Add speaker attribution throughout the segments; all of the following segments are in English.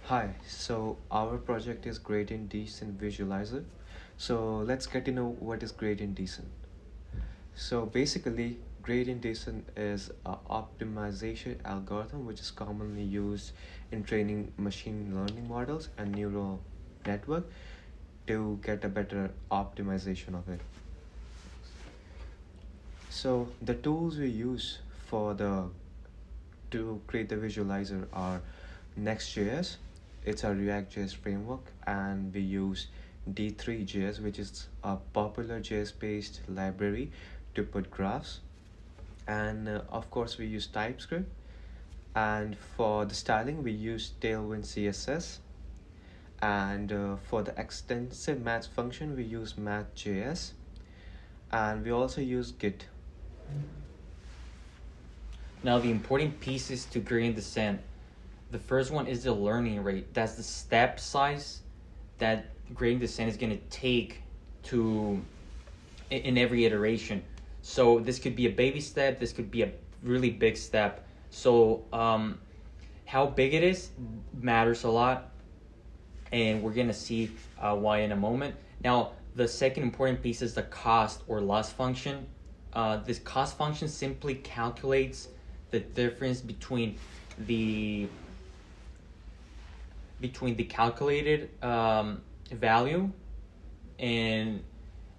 Speaker 1: Hi, so our project is Gradient Descent Visualizer. So let's get to know what is gradient descent. So basically, gradient descent is an optimization algorithm which is commonly used in training machine learning models and neural network to get a better optimization of it. So the tools we use for the to create the visualizer are Next.js. It's a React.js framework, and we use D3.js, which is a popular JS-based library to put graphs. And of course, we use TypeScript. And for the styling, we use Tailwind CSS. And for the extensive math function, we use Math.js. And we also use Git.
Speaker 2: Now, the important pieces to gradient descent. The first one is the learning rate. That's the step size that gradient descent is going to take to in every iteration. So this could be a baby step. This could be a really big step. So how big it is matters a lot, and we're going to see why in a moment. Now, the second important piece is the cost or loss function. This cost function simply calculates the difference between the calculated value and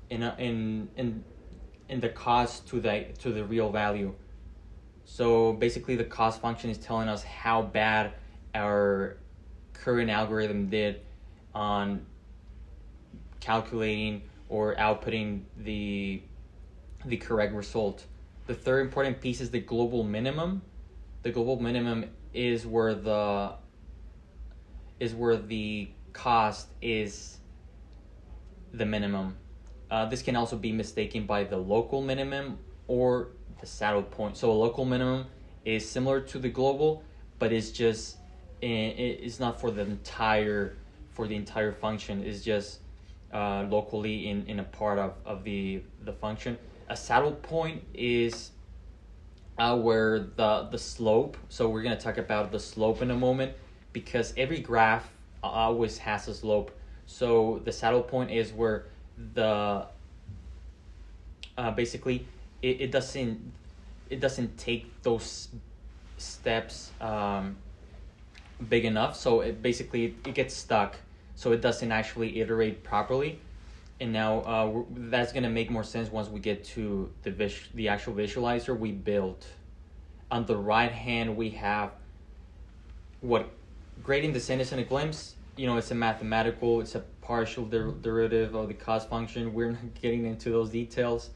Speaker 2: in the cost to the real value. So basically, the cost function is telling us how bad our current algorithm did on calculating or outputting the correct result. The third important piece is the global minimum. The global minimum is where the cost is the minimum. This can also be mistaken by the local minimum or the saddle point. So a local minimum is similar to the global, but it's just it's not for the entire function. It's just locally in a part of the function. A saddle point is where the slope. So we're gonna talk about the slope in a moment, because every graph always has a slope. So the saddle point is where the basically it doesn't take those steps big enough. So it gets stuck. So it doesn't actually iterate properly. And now that's gonna make more sense once we get to the actual visualizer we built. On the right hand, we have what gradient descent is in a glimpse. It's it's a partial derivative of the cost function. We're not getting into those details,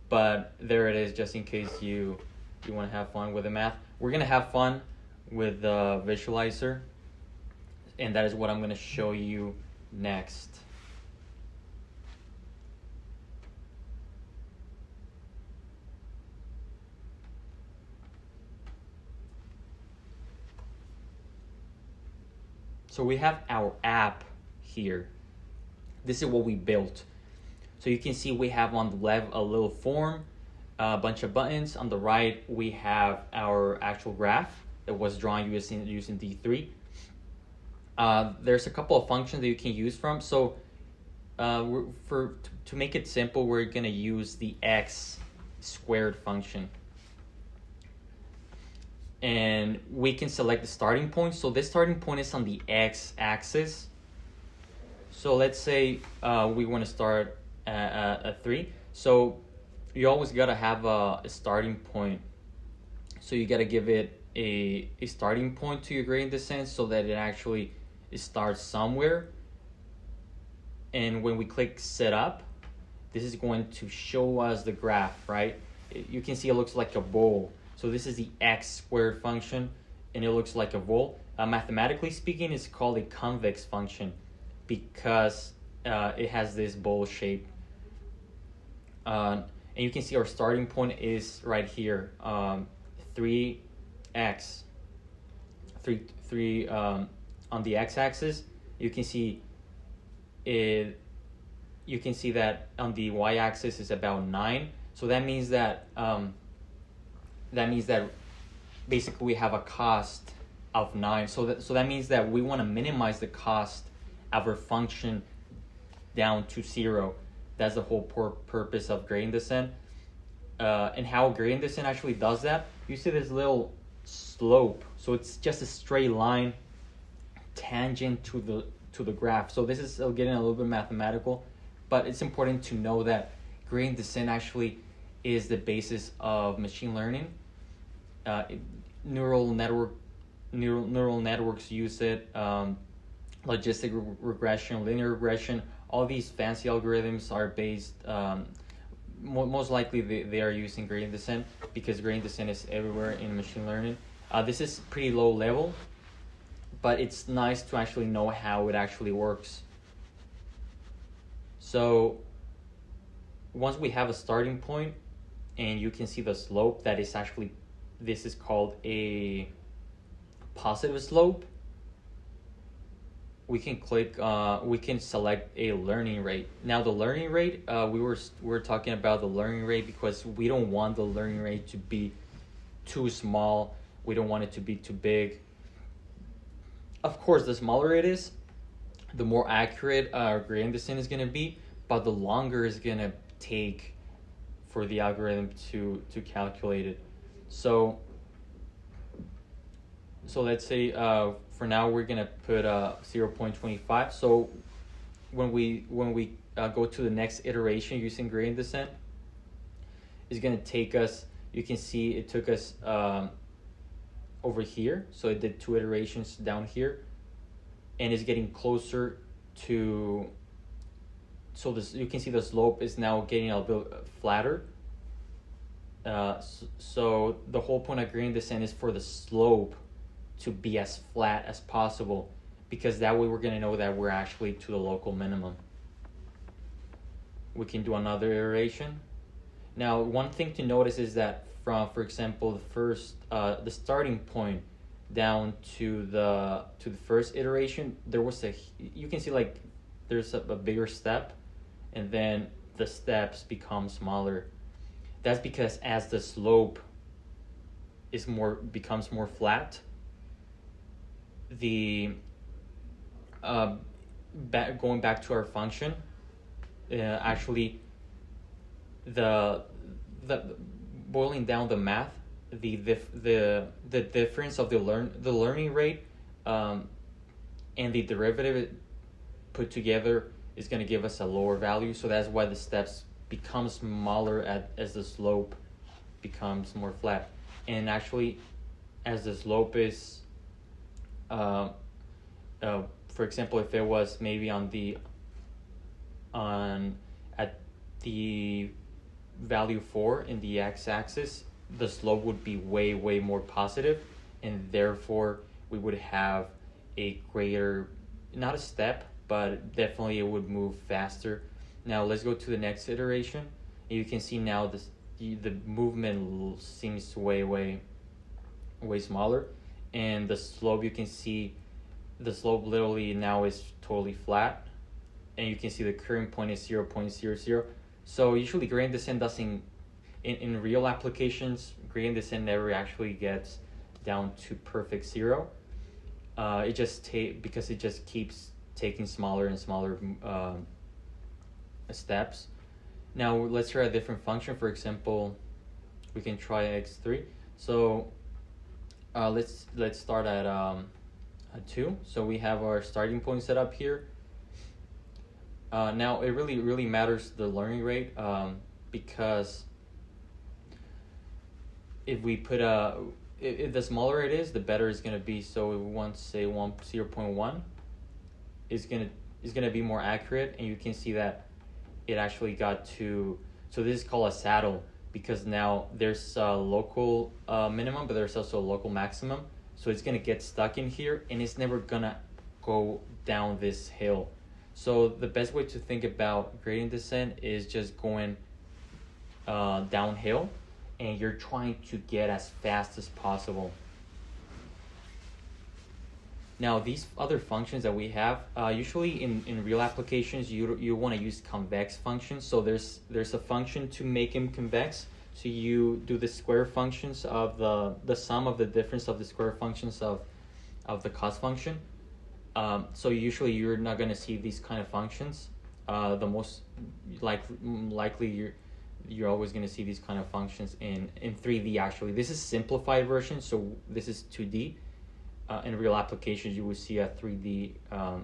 Speaker 2: but there it is, just in case you want to have fun with the math. We're gonna have fun with the visualizer, and that is what I'm gonna show you next. So we have our app here. This is what we built. So you can see we have on the left a little form, a bunch of buttons. On the right, we have our actual graph that was drawn using D3. There's a couple of functions that you can use from. So to make it simple, we're gonna use the x squared function. And we can select the starting point. So this starting point is on the x-axis. So let's say we want to start at 3. So you always got to have a starting point. So you got to give it a starting point to your gradient descent so that it starts somewhere. And when we click set up, this is going to show us the graph, right? You can see it looks like a bowl. So this is the x squared function, and it looks like a bowl. Mathematically speaking, it's called a convex function because it has this bowl shape. And you can see our starting point is right here, 3x, 3 on the x-axis. You can see it. You can see that on the y-axis is about 9. So that means that basically we have a cost of 9. So that means that we want to minimize the cost of our function down to 0. That's the whole purpose of gradient descent. And how gradient descent actually does that, you see this little slope. So it's just a straight line tangent to the graph. So this is getting a little bit mathematical, but it's important to know that gradient descent actually is the basis of machine learning. Neural networks use it. Logistic regression, linear regression, all these fancy algorithms are based, most likely they are using gradient descent, because gradient descent is everywhere in machine learning. This is pretty low level, but it's nice to actually know how it actually works. So once we have a starting point and you can see the slope, that is actually, this is called a positive slope, we can we can select a learning rate. Now the learning rate, we were talking about the learning rate because we don't want the learning rate to be too small. We don't want it to be too big. Of course, the smaller it is, the more accurate our gradient descent is going to be, but the longer it's going to take for the algorithm to calculate it. So let's say for now we're gonna put 0.25. So when we go to the next iteration using gradient descent, it's gonna take us. You can see it took us over here. So it did 2 iterations down here, and it's getting closer to. So this, you can see the slope is now getting a bit flatter. So the whole point of gradient descent is for the slope to be as flat as possible, because that way we're going to know that we're actually to the local minimum. We can do another iteration. Now, one thing to notice is that from, for example, the starting point down to the first iteration, there was you can see like there's a bigger step, and then the steps become smaller. That's because as the slope becomes more flat, the going back to our function, actually the boiling down the math, the difference of the learning rate and the derivative put together is going to give us a lower value. So that's why the steps become smaller as the slope becomes more flat. And actually, as the slope is for example, if it was maybe at the value 4 in the x-axis, the slope would be way more positive, and therefore we would have a greater, not a step, but definitely it would move faster. Now let's go to the next iteration. You can see now the movement seems way smaller, and the slope, you can see the slope literally now is totally flat, and you can see the current point is 0.00. So usually gradient descent doesn't, in real applications, gradient descent never actually gets down to perfect 0. It just because it just keeps taking smaller and smaller steps. Now let's try a different function. For example, we can try x3. So let's start at 2. So we have our starting point set up here. Now it really matters the learning rate, because if we put if the smaller it is, the better it's gonna be. So if we want to say 0.1 is gonna be more accurate, and you can see that it actually got to. So this is called a saddle, because now there's a local minimum, but there's also a local maximum. So it's gonna get stuck in here, and it's never gonna go down this hill. So the best way to think about gradient descent is just going downhill, and you're trying to get as fast as possible. Now these other functions that we have, usually in real applications, you want to use convex functions. So there's a function to make them convex. So you do the square functions of the sum of the difference of the square functions of of the cost function. So usually you're not going to see these kind of functions. The most likely you're always going to see these kind of functions in 3D. Actually, this is simplified version, so this is 2D. In real applications, you would see a 3D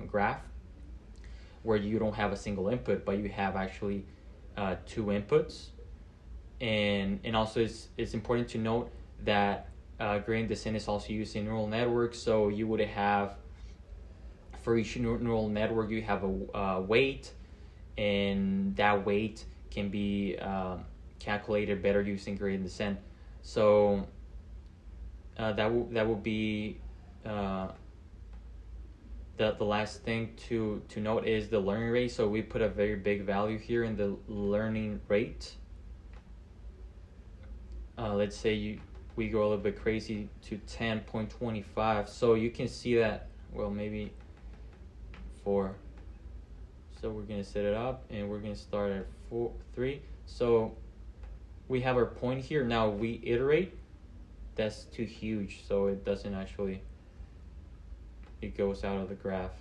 Speaker 2: graph where you don't have a single input, but you have actually two inputs. And also it's important to note that gradient descent is also used in neural networks. So you would have, for each neural network, you have a weight, and that weight can be calculated better using gradient descent. So that will be the last thing to note is the learning rate. So we put a very big value here in the learning rate. Let's say we go a little bit crazy to 10.25. So you can see that, well, maybe 4. So we're going to set it up, and we're going to start at 3. So we have our point here. Now we iterate. That's too huge, so it doesn't actually, it goes out of the graph.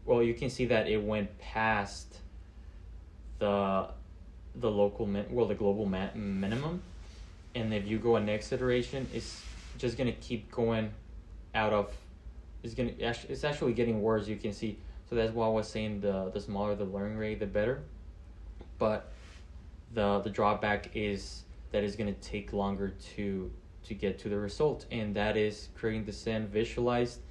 Speaker 2: Well, you can see that it went past the local the global minimum, and if you go a next iteration, it's just gonna keep going out of. It's actually getting worse. You can see. So that's why I was saying the smaller the learning rate, the better. But the drawback is that it's gonna take longer to get to the result, and that is gradient descent visualized